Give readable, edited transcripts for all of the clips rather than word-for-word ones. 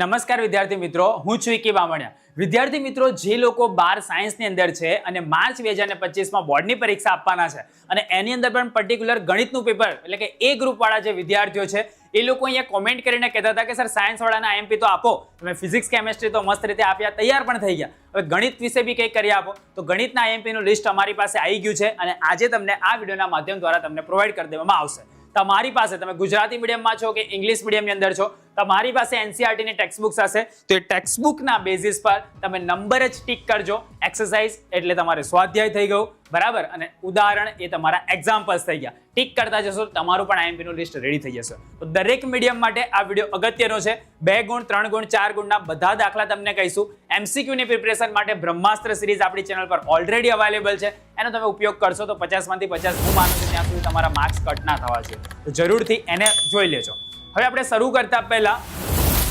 નમસ્કાર વિદ્યાર્થી મિત્રો, હું છું વિકી બામણિયા. વિદ્યાર્થી મિત્રો, જે લોકો 12 સાયન્સની અંદર છે અને માર્ચ 2025માં બોર્ડની પરીક્ષા આપવાના છે અને એની અંદર પણ પર્ટિક્યુલર ગણિતનું પેપર એટલે કે એ ગ્રુપ વાળા જે વિદ્યાર્થીઓ છે એ લોકો અહીંયા કોમેન્ટ કરીને કહેતા હતા કે સર સાયન્સ વાળાના આઈએમપી તો આપો, તમે ફિઝિક્સ કેમેસ્ટ્રી તો મસ્ત રીતે આપ્યા, તૈયાર પણ થઈ ગયા, હવે ગણિત વિશે બી કંઈક કરી આપો. તો ગણિતના આઈએમપીનું લિસ્ટ અમારી પાસે આવી ગયું છે અને આજે તમને આ વિડીયોના માધ્યમ દ્વારા તમને પ્રોવાઈડ કરી દેવામાં આવશે. તમારી પાસે તમે ગુજરાતી મીડિયમમાં છો કે ઇંગ્લિશ મીડિયમની અંદર છો, તમારી પાસે એનસીઈઆરટીની ટેક્સ્ટ બુક્સ હશે તો એ ટેક્સ્ટ બુકના બેઝિસ પર તમે નંબર જ ટીક કરજો. એક્સરસાઇઝ એટલે તમારે સ્વાધ્યાય થઈ ગયું, બરાબર, અને ઉદાહરણ એ તમારા એક્ઝામ્પલ્સ થઈ ગયા. ટીક કરતા જશો તમારું પણ આઈએમપીનું લિસ્ટ રેડી થઈ જશે. તો દરેક મીડિયમ માટે આ વિડીયો અગત્યનો છે. 2 ગુણ, 3 ગુણ, 4 ગુણના બધા દાખલા તમને કહીશું. એમસીક્યુની પ્રિપરેશન માટે બ્રહ્માસ્ત્ર સિરીઝ આપણી ચેનલ પર ઓલરેડી અવેલેબલ છે, એનો તમે ઉપયોગ કરશો તો 50માંથી 50 હું માનું છું ત્યાં સુધી તમારા માર્ક્સ કટ ના થવા છે. તો જરૂરથી એને જોઈ લેજો. હવે આપણે શરૂ કરતા પહેલા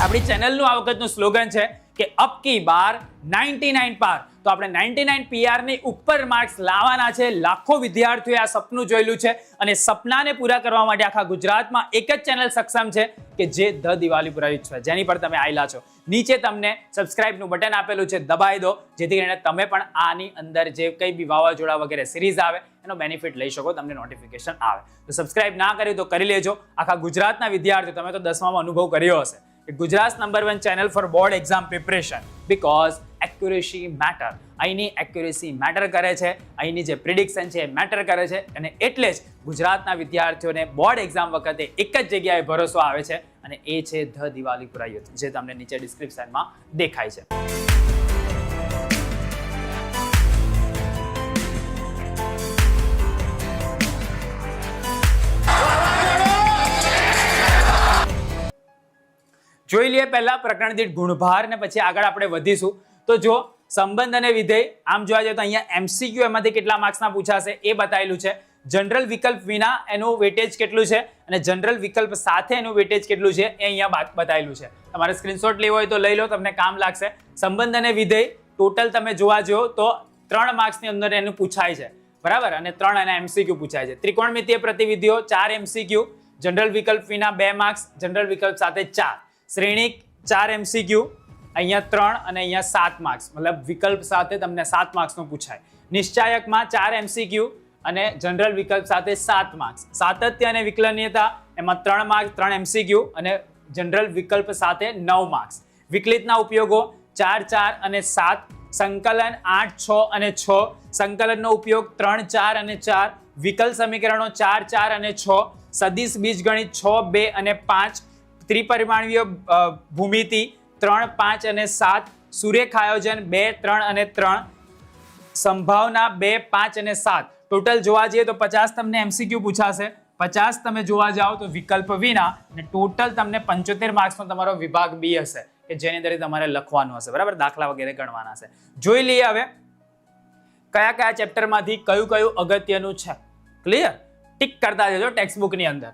આપણી ચેનલનું આ વખતનું સ્લોગન છે કે અબ કી બાર 99 પાર. તો આપણે 99 PR ની ઉપર માર્ક્સ લાવવાના છે. લાખો વિદ્યાર્થીઓએ આ સપનું જોયેલું છે અને સપનાને પૂરા કરવા માટે આખા ગુજરાતમાં એક જ ચેનલ સક્ષમ છે કે જે ધ દિવાલીપુરા યુથ છે, જેની પર તમે આવેલા છો. નીચે તમને સબસ્ક્રાઇબનું બટન આપેલું છે, દબાઈ દો જેથી કરીને તમે પણ આની અંદર જે કંઈ બી વાવાઝોડા વગેરે સિરીઝ આવે એનો બેનિફિટ લઈ શકો, તમને નોટિફિકેશન આવે. તો સબસ્ક્રાઇબ ના કર્યું તો કરી લેજો. આખા ગુજરાતના વિદ્યાર્થીઓ, તમે તો 10મામાં અનુભવ કર્યો હશે, Gujarat number 1 channel four board exam preparation, because accuracy matter. અહીંની એક્યુરેસી મેટર કરે છે, અહીંની જે પ્રિડિક્શન છે એ મેટર કરે છે અને એટલે જ ગુજરાતના વિદ્યાર્થીઓને બોર્ડ એક્ઝામ વખતે એક જ જગ્યાએ ભરોસો આવે છે અને એ છે ધ દિવાલીપુરા યુથ, જે તમને નીચે ડિસ્ક્રિપ્શનમાં દેખાય છે. જોઈ લઈએ પહેલા પ્રકરણ દીઠ ગુણભાર ને પછી આગળ આપણે વધીશું. તો જો સંબંધ અને વિધેય આમ જોવા જઈએ તો અહીંયા એમસીક્યુ એમાંથી કેટલા માર્ક્સના પૂછાશે એ બતાવેલું છે. જનરલ વિકલ્પ વિના એનું વેટેજ કેટલું છે અને જનરલ વિકલ્પ સાથે એનું વેટેજ કેટલું છે એ અહીંયા બતાવેલું છે. તમારે સ્ક્રીનશોટ લેવો હોય તો લઈ લો, તમને કામ લાગશે. સંબંધ અને વિધેય ટોટલ તમે જોવા જો તો 3 માર્ક્સની અંદર એનું પૂછાય છે, બરાબર, અને 3 એના એમસીક્યુ પૂછાય છે. ત્રિકોણમિતીય પ્રતિવિધિઓ 4 એમસીક્યુ, જનરલ વિકલ્પ વિના 2 માર્ક્સ, જનરલ વિકલ્પ સાથે 4, શ્રેણિક 4 એમસીક્યુ, અહીંયા 3 અને અહીંયા 7 માર્ક્સ, મતલબ વિકલ્પ સાથે તમને 7 માર્ક્સનું પૂછાય. નિશ્ચાયકમાં 4 એમસીક્યુ અને જનરલ વિકલ્પ સાથે 7 માર્ક્સ. સાતત્ય અને વિકલનીયતા એમાં 3 માર્ક્સ, 3 એમસીક્યુ અને જનરલ વિકલ્પ સાથે 9 માર્ક્સ. વિકલિતના ઉપયોગો 4, 4 અને 7, સંકલન 8, 6 અને 6, સંકલનનો ઉપયોગ 3, 4 અને 4, વિકલ સમીકરણો 4, 4 અને 6, સદિશ બીજગણિત 6, 2 અને 5, ત્રિપરિમાણીય ભૂમિતિ 3, 5 અને 7, સુરેખ આયોજન 2, 3 અને 3, સંભાવના 2, 5 અને 7. ટોટલ જોવા જઈએ તો 50 તમને એમસીક્યુ પૂછાશે, 50 તમે જોવા જાઓ તો વિકલ્પ વિના, અને ટોટલ તમને 75 માર્ક્સનો તમારો વિભાગ બી હશે કે જેની અંદર તમારે લખવાનું હશે, બરાબર, દાખલા વગેરે ગણવાના હશે. જોઈ લઈએ હવે કયા કયા ચેપ્ટરમાંથી કયું કયું અગત્યનું છે. ક્લિયર? ટીક કરતા જજો ટેક્સ્ટ બુકની અંદર.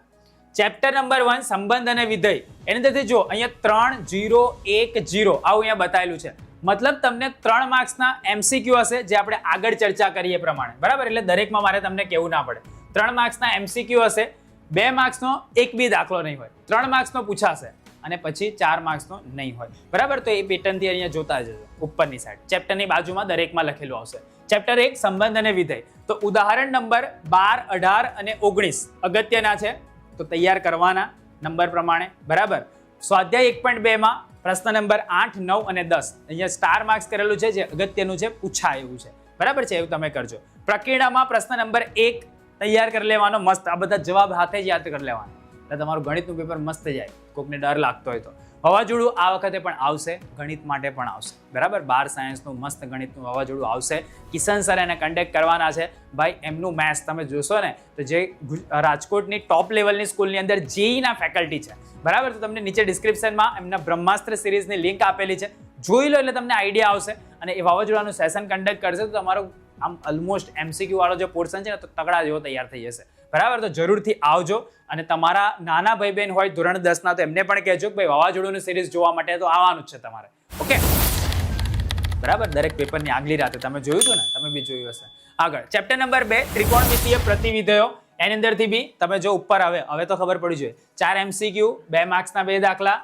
ચેપ્ટર નંબર 1 સંબંધ અને વિધેય, એની અંદરથી જો અહીંયા 3, 0, 1, 0 આવું અહીંયા બતાવેલું છે. મતલબ તમને 3 માર્ક્સના એમસીક્યુ હશે, જે આપણે આગળ ચર્ચા કરીએ પ્રમાણે, બરાબર, એટલે દરેકમાં મારે તમને કહેવું ના પડે. 3 માર્ક્સના એમસીક્યુ હશે, 2 માર્ક્સનો એક બી દાખલો નહીં હોય, 3 માર્ક્સનો પૂછાશે અને પછી 4 માર્ક્સનો નહીં હોય, બરાબર. તો એ પેટર્નથી અહીંયા જોતા જજો ઉપરની સાઈડ ચેપ્ટરની બાજુમાં દરેકમાં લખેલું આવશે. ચેપ્ટર 1 સંબંધ અને વિધેય. તો ઉદાહરણ નંબર 12, 18 અને 19 અગત્યના છે, તો તૈયાર કરવાના નંબર પ્રમાણે, બરાબર. સ્વાધ્યાય 1.2 માં પ્રશ્ન નંબર 8, 9 અને 10 અહીંયા સ્ટાર માર્ક્સ કરેલું છે, જે અગત્યનું છે, પૂછાય એવું છે, બરાબર છે, એવું તમે કરજો. પ્રક્રિયામાં પ્રશ્ન નંબર 1 તૈયાર કરી લેવાનો મસ્ત, આ બધા જવાબ હાથે જ યાદ કરી લેવાના એટલે તમારું ગણિતનું પેપર મસ્ત જાય. કોકને ડર લાગતો હોય તો વાવાઝોડું આ વખતે પણ આવશે, ગણિત માટે પણ આવશે, બરાબર. 12 સાયન્સનું મસ્ત ગણિતનું વાવાઝોડું આવશે. કિશન સર એને કન્ડક્ટ કરવાના છે. ભાઈ એમનું મેથ્સ તમે જોશો ને તો જે રાજકોટની ટોપ લેવલની સ્કૂલની અંદર જેઈના ફેકલ્ટી છે, બરાબર. તો તમને નીચે ડિસ્ક્રિપ્શનમાં એમના બ્રહ્માસ્ત્ર સિરીઝની લિંક આપેલી છે, જોઈ લો એટલે તમને આઈડિયા આવશે. અને એ વાવાઝોડાનું સેશન કન્ડક્ટ કરશે તો તમારો આમ ઓલમોસ્ટ એમસીક્યુ વાળો જે પોર્શન છે ને તો તગડા જેવો તૈયાર થઈ જશે, બરાબર. તો જરૂરથી આવજો. અને તમારા નાના ભાઈ બહેન હોય ધોરણ 10 ના તો એમને પણ કહેજો કે ભાઈ વાવાઝોડુંની સિરીઝ જોવા માટે તો આવવાનું જ છે તમારે, ઓકે, બરાબર. દરેક પેપરની આગલી રાતે તમે જોયું હતું ને, તમે બી જોયું હશે. આગળ ચેપ્ટર નંબર 2 ત્રિકોણમિતીય પ્રતિવિધેયો, એની અંદરથી બી તમે જો ઉપર હવે તો ખબર પડી જોઈએ 4 એમસીક્યુ, 2 માર્ક્સના 2 દાખલા,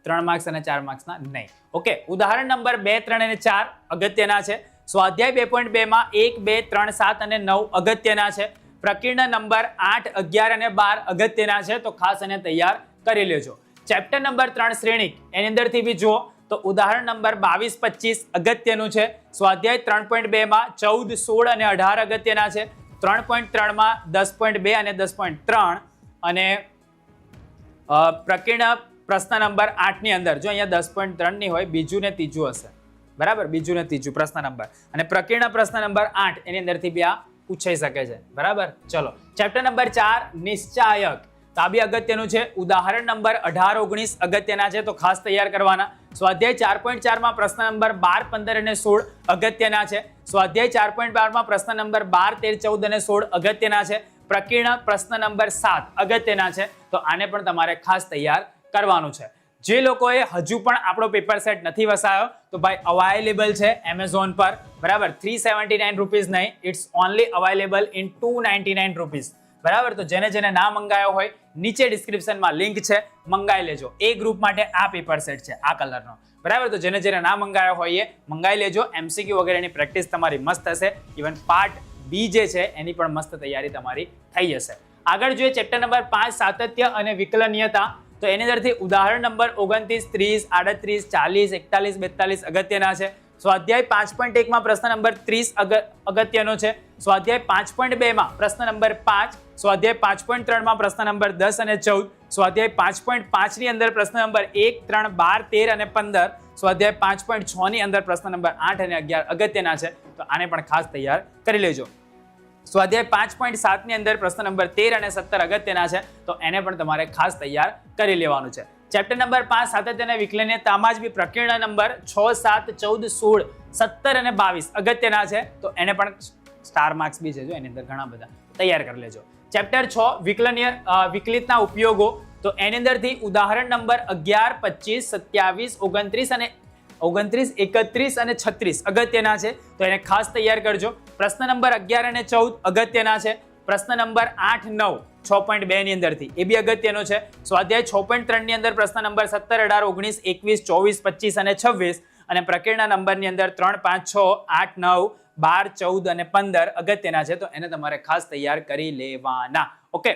3 માર્ક્સ અને 4 માર્ક્સના નહીં. ઓકે, ઉદાહરણ નંબર 2, 3 અને 4 અગત્યના છે. સ્વાધ્યાય 2.2 માં 1, 2, 3, 7 અને 9 અગત્યના છે. પ્રકીર્ણ નંબર 8, 11 અને 12 અગત્યના છે, તો ખાસ એને તૈયાર કરી લેજો. ચેપ્ટર નંબર 3 શ્રેણિક, એની અંદરથી બી જુઓ તો ઉદાહરણ નંબર 22, 25 અગત્યનું છે. સ્વાધ્યાય 3.2 માં 14, 16 અને 18 અગત્યના છે. 3.3 માં 10.2 અને 10.3 અને પ્રકીર્ણ પ્રશ્ન નંબર 8 ની અંદર જો અહીંયા 10.3 ની હોય, બીજું ને ત્રીજું હશે, બરાબર, બીજું ને ત્રીજું પ્રશ્ન નંબર, અને પ્રકીર્ણ પ્રશ્ન નંબર 8 એની અંદરથી બી આ પૂછાઈ શકે છે, બરાબર. ચલો, ચેપ્ટર નંબર 4 નિશ્ચાયક, તો આ બી અગત્યનું છે. ઉદાહરણ નંબર 18, 19 અગત્યના છે, તો ખાસ તૈયાર કરવાના. સ્વાધ્યાય 4.4 માં પ્રશ્ન નંબર 12, 15 અને 16 અગત્યના છે. સ્વાધ્યાય 4.12 માં પ્રશ્ન નંબર 12, 13, 14 અને 16 અગત્યના છે. પ્રકીર્ણ પ્રશ્ન નંબર 7 અગત્યના છે, તો આને પણ તમારે ખાસ તૈયાર કરવાનું છે. જે લોકોએ હજુ પણ આપણો પેપર સેટ નથી વસાયો તો ભાઈ અવાઇલેબલ છે એમેઝોન પર, બરાબર. 379 રૂપીઝ નહીં, it's only available in 299 rupees, બરાબર. તો જેને જેને ના મંગાયો હોય, નીચે ડિસ્ક્રિપ્શનમાં લિંક છે, મંગાઈ લેજો. એ ગ્રુપ માટે આ પેપર સેટ છે, આ કલરનો, બરાબર. તો જેને જેને ના મંગાયો હોય એ મંગાઈ લેજો. MCQ વગેરેની પ્રેક્ટિસ તમારી મસ્ત હશે. ઇવન પાર્ટ બી જે છે એની પણ મસ્ત તૈયારી તમારી થઈ જશે. આગળ જોઈએ ચેપ્ટર નંબર 5 સાતત્ય અને વિકલનીયતા, તો એની અંદરથી ઉદાહરણ નંબર 29, 30, 38, 40, 41, 42 અગત્યના છે. સ્વાધ્યાય 5.1 માં પ્રશ્ન નંબર 30 અગત્યનો છે. સ્વાધ્યાય 5.2 માં પ્રશ્ન નંબર 5, સ્વાધ્યાય 5.3 માં પ્રશ્ન નંબર 10 અને 14, સ્વાધ્યાય 5.5 ની અંદર પ્રશ્ન નંબર 1, 3, 12, 13 અને 15, સ્વાધ્યાય 5.6 ની અંદર પ્રશ્ન નંબર 8 અને 11 અગત્યના છે, તો આને પણ ખાસ તૈયાર કરી લેજો. સ્વાધ્યાય 5.7 ની અંદર પ્રશ્ન નંબર 13 અને 17 અગત્યના છે, તો એને પણ તમારે ખાસ તૈયાર કરી લેવાનું છે. ચેપ્ટર નંબર 5 સાતત્ય અને વિકલનીયતામાં જ બી પ્રકીર્ણ નંબર 6, 7, 14, 16, 17 અને 22 અગત્યના છે, તો એને પણ સ્ટાર માર્ક્સ બી છે, જો એની અંદર ઘણા બધા તૈયાર કરી લેજો. ચેપ્ટર 6 વિકલિતના ઉપયોગો, તો એની અંદરથી ઉદાહરણ નંબર 11, 25, 27, 29 અને 29, 31 અને 36 અગત્યના છે, તો એને ખાસ તૈયાર કરજો. પ્રશ્ન નંબર 11 અને 14 અગત્યના છે. પ્રશ્ન નંબર 8, 9, 6.2 ની અંદરથી એ બી અગત્યનો છે. સ્વાધ્યાય 6.3 ની અંદર પ્રશ્ન નંબર 17, 18, 19, 21, 24, 25 અને 26, અને પ્રકીર્ણ નંબરની અંદર 3, 5, 6, 8, 9, 12, 14 અને 15 અગત્યના છે, તો એને તમારે ખાસ તૈયાર કરી લેવાના. ઓકે,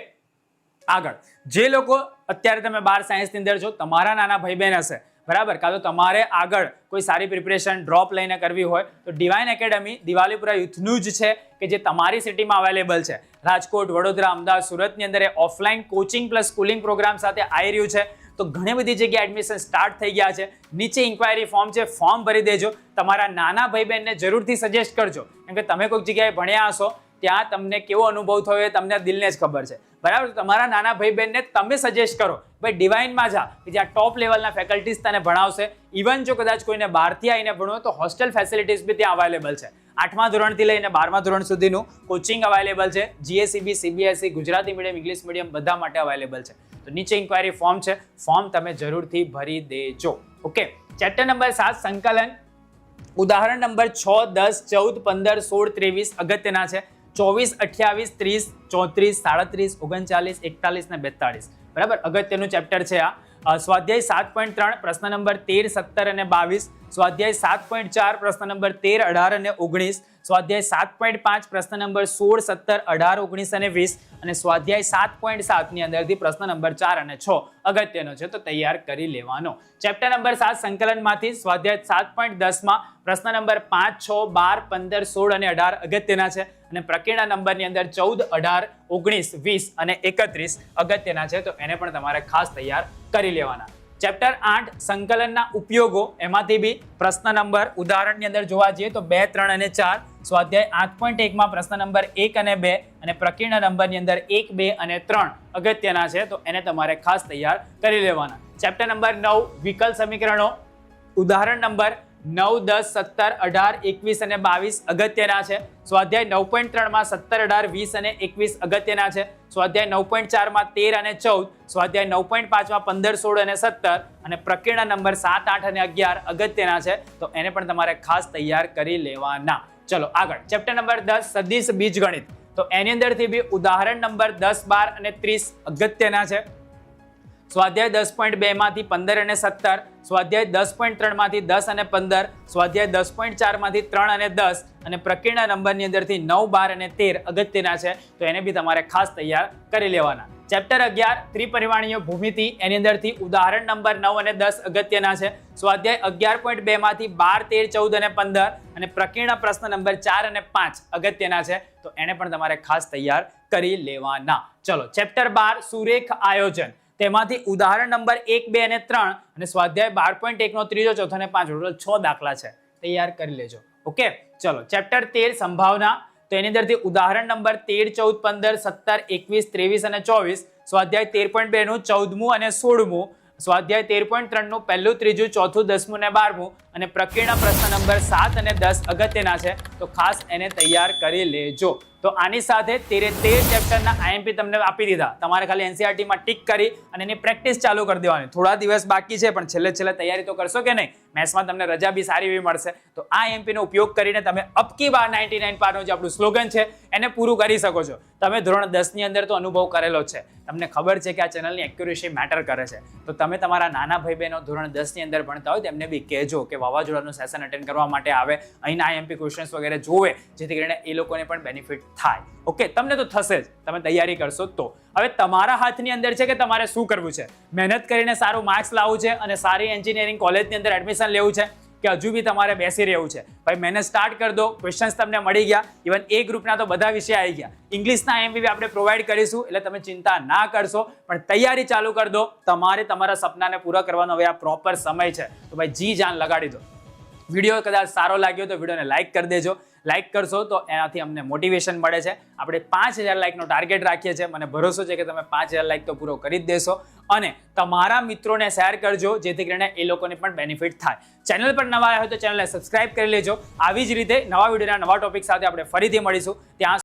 આગળ જે લોકો અત્યારે તમે 12 સાયન્સની અંદર છો, તમારા નાના ભાઈ બહેન હશે, બરાબર, કાં તો તમારે આગળ કોઈ સારી પ્રિપરેશન ડ્રોપ લઈને કરવી હોય તો ડિવાઇન એકેડમી દિવાલીપુરા યુથનું જ છે કે જે તમારી સિટીમાં અવેલેબલ છે. રાજકોટ, વડોદરા, અમદાવાદ, સુરતની અંદર એ offline coaching plus schooling program સાથે આવી રહ્યું છે. તો ઘણી બધી જગ્યાએ એડમિશન સ્ટાર્ટ થઈ ગયા છે. નીચે ઇન્ક્વાયરી ફોર્મ છે, ફોર્મ ભરી દેજો. તમારા નાના ભાઈ બહેનને જરૂરથી સજેસ્ટ કરજો, કેમ કે તમે કોઈક જગ્યાએ ભણ્યા હશો, ત્યાં તમને કેવો અનુભવ થયો એ તમને દિલને જ ખબર છે, બરાબર. તમારા નાના ભાઈ બહેનને તમે સજેસ્ટ કરો, ભાઈ ડિવાઇનમાં જા, કે જ્યાં ટોપ લેવલના ફેકલ્ટીઝ તને ભણાવશે. ઇવન જો કદાચ કોઈને બહારથી આવીને ભણવું તો હોસ્ટેલ ફેસિલિટીઝ બી ત્યાં અવેલેબલ છે. 8મા ધોરણથી લઈને 12મા ધોરણ સુધીનું કોચિંગ અવેલેબલ છે. GSEB, CBSE, Gujarati medium, English medium બધા માટે અવેલેબલ છે. તો નીચે ઇન્ક્વાયરી ફોર્મ છે, ફોર્મ તમે જરૂરથી ભરી દેજો. ઓકે, ચેપ્ટર નંબર 7 સંકલન, ઉદાહરણ નંબર 6, 10, 14, 15, 16, 23 અગત્યના છે. 24, 28, 30, 34, 37, 39, 41 ને 42, બરાબર, અગત્યનું ચેપ્ટર છે આ. સ્વાધ્યાય 7.3 પ્રશ્ન નંબર 13, 17 અને 22, સ્વાધ્યાય 7.4 પ્રશ્ન નંબર 13, 18 અને 19, સ્વાધ્યાય 7.5 પ્રશ્ન નંબર 16, 17, 18, 19 અને 20, અને સ્વાધ્યાય 7.7 ની અંદરથી પ્રશ્ન નંબર 4 અને 6 અગત્યનો છે, તો તૈયાર કરી લેવાનો. ચેપ્ટર નંબર 7 સંકલનમાંથી સ્વાધ્યાય 7.10 માં પ્રશ્ન નંબર 5, 6, 12, 15, 16 અને 18 અગત્યના છે, અને પ્રકીર્ણ નંબરની અંદર 14, 18, 19, 20 અને 31 અગત્યના છે, તો એને પણ તમારે ખાસ તૈયાર કરી લેવાના. ચેપ્ટર 8 સંકલનના ઉપયોગો, એમાંથી બી પ્રશ્ન નંબર ઉદાહરણની અંદર જોવા જઈએ તો 2, 3 અને 4, સ્વાધ્યાય 8.1 માં પ્રશ્ન નંબર 1 અને 2, અને પ્રકીર્ણ નંબરની અંદર 1, 2 અને 3 અગત્યના છે, તો એને તમારે ખાસ તૈયાર કરી લેવાના. ચેપ્ટર નંબર 9 વિકલ સમીકરણો, ઉદાહરણ નંબર 9, 10, 17, 18, 21 અને 22 અગત્યના છે. સ્વાધ્યાય 9.3 માં 17, 18, 20 અને 21 અગત્યના છે. સ્વાધ્યાય 9.4 માં 13 અને 14, સ્વાધ્યાય 9.5 માં 15, 16 અને 17, અને પ્રકીર્ણ નંબર 7, 8 અને 11 અગત્યના છે, તો એને પણ તમારે ખાસ તૈયાર કરી લેવાના. ચલો આગળ, ચેપ્ટર નંબર 10 સદિશ બીજગણિત, તો એની અંદરથી બી ઉદાહરણ નંબર 10, 12 અને 30 અગત્યના છે. સ્વાધ્યાય 10.2 માંથી 15 અને 17, સ્વાધ્યાય 10.3 માંથી 10 અને 15, સ્વાધ્યાય 10.4 માંથી 3 અને 10 અને પ્રકરણના નંબરની અંદરથી 9, 12 અને 13 અગત્યના છે, તો એને બી તમારે ખાસ તૈયાર કરી લેવાના. ચેપ્ટર 11 ત્રિપરિમાણીય ભૂમિતિ, એની અંદરથી ઉદાહરણ નંબર 9 અને 10 અગત્યના છે. સ્વાધ્યાય 11.2 માંથી 12, 13, 14 અને 15 અને પ્રકરણના પ્રશ્ન નંબર 4 અને 5 અગત્યના છે, તો એને પણ તમારે ખાસ તૈયાર કરી લેવાના. ચલો ચેપ્ટર 12 સુરેખ આયોજન, તેમાંથી ઉદાહરણ નંબર 1, 2 અને 3 અને સ્વાધ્યાય 12.1 નો ત્રીજો, ચોથો અને 5 ટોટલ 6 દાખલા છે, તૈયાર કરી લેજો. ઓકે, ચલો ચેપ્ટર 13 સંભાવના, તો એની અંદરથી ઉદાહરણ નંબર 13, 14, 15, 17, 21, 23 અને 24, સ્વાધ્યાય 13.2 નું 14મું અને 16મું, સ્વાધ્યાય 13.3 નું 1, 3, 4, 10મું અને 12મું અને પ્રકરણના પ્રશ્ન નંબર 7 અને 10 અગત્યના છે, તો ખાસ એને તૈયાર કરી લેજો. તો આની સાથે 13 ચેપ્ટરના આઈએમપી તમને આપી દીધા. તમારે ખાલી એનસીઈઆરટીમાં ટિક કરી અને એની પ્રેક્ટિસ ચાલુ કરી દેવાની. થોડા દિવસ બાકી છે, પણ છેલ્લે તૈયારી તો કરશો કે નહીં? મેથ્સમાં તમને રજા બી સારી એવી મળશે, તો આ આઈએમપીનો ઉપયોગ કરીને તમે અબકી બાર 99 પારનું જે આપણું સ્લોગન છે એને પૂરું કરી શકો છો. તમે ધોરણ 10 ની અંદર તો અનુભવ કરેલો છે, તમને ખબર છે કે આ ચેનલની એક્યુરેસી મેટર કરે છે, તો તમે તમારા નાના ભાઈ બહેનો ધોરણ 10 ની અંદર ભણતા હોય તેમને બી કહેજો કે વાવાઝોડાનું સેશન અટેન્ડ કરવા માટે આવે, અહીંના આઈએમપી ક્વેશ્ચન્સ વગેરે જોવે, જેથી કરીને એ લોકોને પણ બેનિફિટ થાય. ઓકે, તમને તો થશે જ, તમે તૈયારી કરશો તો. હવે તમારા હાથની અંદર છે કે તમારે શું કરવું છે. મહેનત કરીને સારું માર્ક્સ લાવવું છે અને સારી એન્જિનિયરિંગ કોલેજની અંદર એડમિશન લેવું છે, કે હજુ બી તમારે બેસી રહેવું છે? ભાઈ મહેનત સ્ટાર્ટ કરી દો. ક્વેશ્ચન્સ તમને મળી ગયા, ઇવન એ ગ્રુપના તો બધા વિષય આવી ગયા. ઇંગ્લિશના આઈએમપી આપણે પ્રોવાઈડ કરીશું, એટલે તમે ચિંતા ના કરશો, પણ તૈયારી ચાલુ કરી દો. તમારે તમારા સપનાને પૂરા કરવાનો હવે આ પ્રોપર સમય છે, તો ભાઈ જી જાન લગાડી દો. વિડીયો કદાચ સારો લાગ્યો તો વિડીયોને લાઇક કરી દેજો. લાઇક કરશો તો એનાથી અમને મોટિવેશન મળે છે. આપણે 5000 લાઇકનો ટાર્ગેટ રાખીએ છીએ. મને ભરોસો છે કે તમે 5000 લાઇક તો પૂરો કરી જ દેશો, અને તમારા મિત્રોને શેર કરજો, જેથી કરીને એ લોકોને પણ બેનિફિટ થાય. ચેનલ પર નવા આવ્યા હોય તો ચેનલને સબસ્ક્રાઇબ કરી લેજો. આવી જ રીતે નવા વિડીયોના નવા ટોપિક સાથે આપણે ફરીથી મળીશું. ત્યાં